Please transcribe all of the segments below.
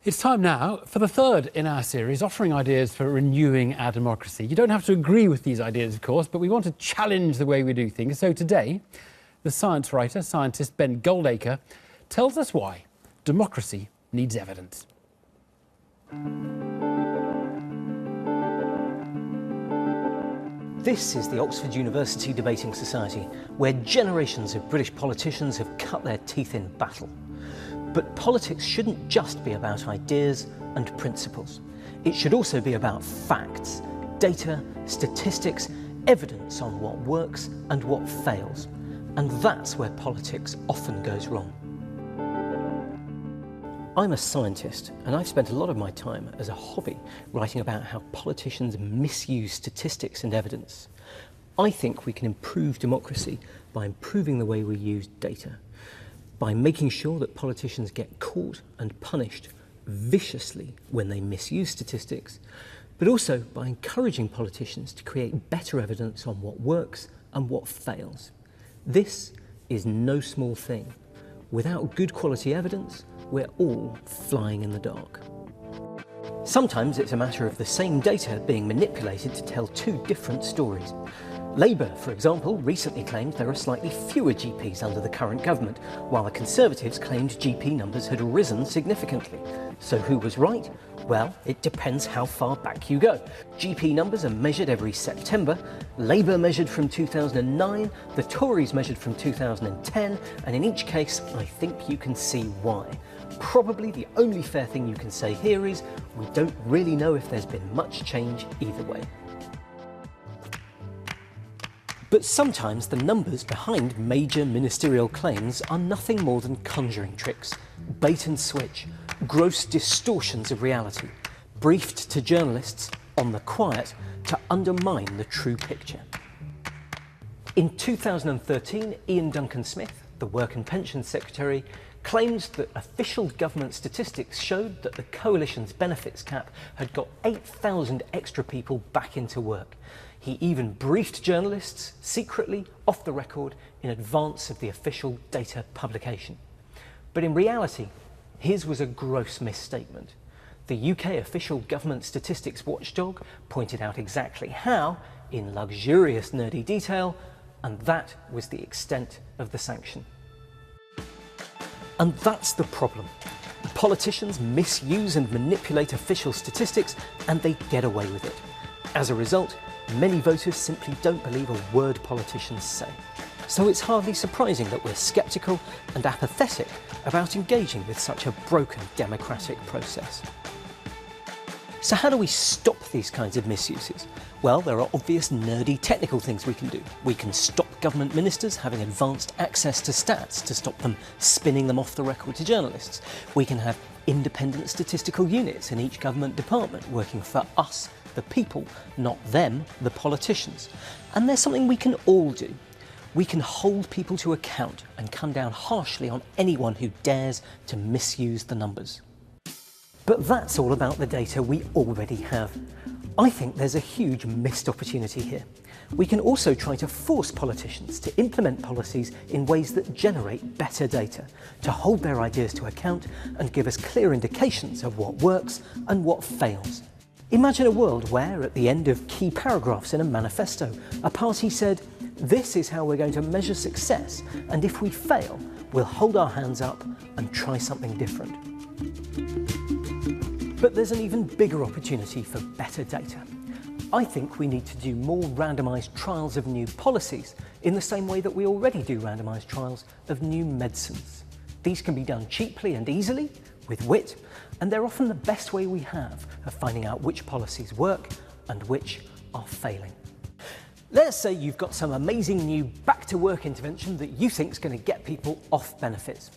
It's time now for the third in our series, offering ideas for renewing our democracy. You don't have to agree with these ideas, of course, but we want to challenge the way we do things. So today, the scientist Ben Goldacre, tells us why democracy needs evidence. This is the Oxford University Debating Society, where generations of British politicians have cut their teeth in battle. But politics shouldn't just be about ideas and principles. It should also be about facts, data, statistics, evidence on what works and what fails. And that's where politics often goes wrong. I'm a scientist, and I've spent a lot of my time as a hobby writing about how politicians misuse statistics and evidence. I think we can improve democracy by improving the way we use data, by making sure that politicians get caught and punished viciously when they misuse statistics, but also by encouraging politicians to create better evidence on what works and what fails. This is no small thing. Without good quality evidence, we're all flying in the dark. Sometimes it's a matter of the same data being manipulated to tell two different stories. Labour, for example, recently claimed there are slightly fewer GPs under the current government, while the Conservatives claimed GP numbers had risen significantly. So who was right? Well, it depends how far back you go. GP numbers are measured every September, Labour measured from 2009, the Tories measured from 2010, and in each case, I think you can see why. Probably the only fair thing you can say here is we don't really know if there's been much change either way. But sometimes the numbers behind major ministerial claims are nothing more than conjuring tricks, bait and switch, gross distortions of reality, briefed to journalists on the quiet to undermine the true picture. In 2013, Ian Duncan Smith, the Work and Pensions Secretary, claimed that official government statistics showed that the coalition's benefits cap had got 8,000 extra people back into work. He even briefed journalists secretly off the record in advance of the official data publication. But in reality, his was a gross misstatement. The UK official government statistics watchdog pointed out exactly how, in luxurious nerdy detail, and that was the extent of the sanction. And that's the problem. Politicians misuse and manipulate official statistics, and they get away with it. As a result, many voters simply don't believe a word politicians say. So it's hardly surprising that we're sceptical and apathetic about engaging with such a broken democratic process. So how do we stop these kinds of misuses? Well, there are obvious nerdy technical things we can do. We can stop government ministers having advanced access to stats to stop them spinning them off the record to journalists. We can have independent statistical units in each government department working for us, the people, not them, the politicians. And there's something we can all do. We can hold people to account and come down harshly on anyone who dares to misuse the numbers. But that's all about the data we already have. I think there's a huge missed opportunity here. We can also try to force politicians to implement policies in ways that generate better data, to hold their ideas to account and give us clear indications of what works and what fails. Imagine a world where, at the end of key paragraphs in a manifesto, a party said, "This is how we're going to measure success, and if we fail, we'll hold our hands up and try something different." But there's an even bigger opportunity for better data. I think we need to do more randomised trials of new policies in the same way that we already do randomised trials of new medicines. These can be done cheaply and easily, with wit, and they're often the best way we have of finding out which policies work and which are failing. Let's say you've got some amazing new back-to-work intervention that you think is going to get people off benefits.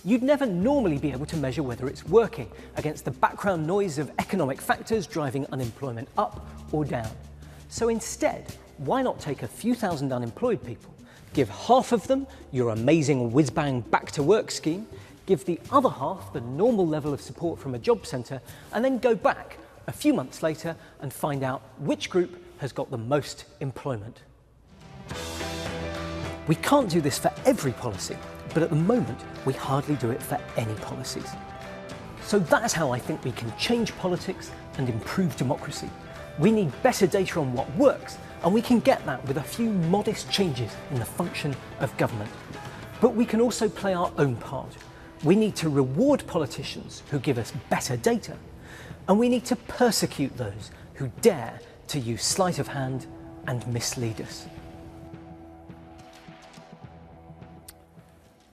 You'd never normally be able to measure whether it's working against the background noise of economic factors driving unemployment up or down. So instead, why not take a few thousand unemployed people, give half of them your amazing whiz-bang back-to-work scheme, give the other half the normal level of support from a job centre, and then go back a few months later and find out which group has got the most employment. We can't do this for every policy, but at the moment we hardly do it for any policies. So that's how I think we can change politics and improve democracy. We need better data on what works, and we can get that with a few modest changes in the function of government. But we can also play our own part. We need to reward politicians who give us better data, and we need to persecute those who dare to use sleight of hand and mislead us.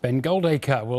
Ben Goldacre will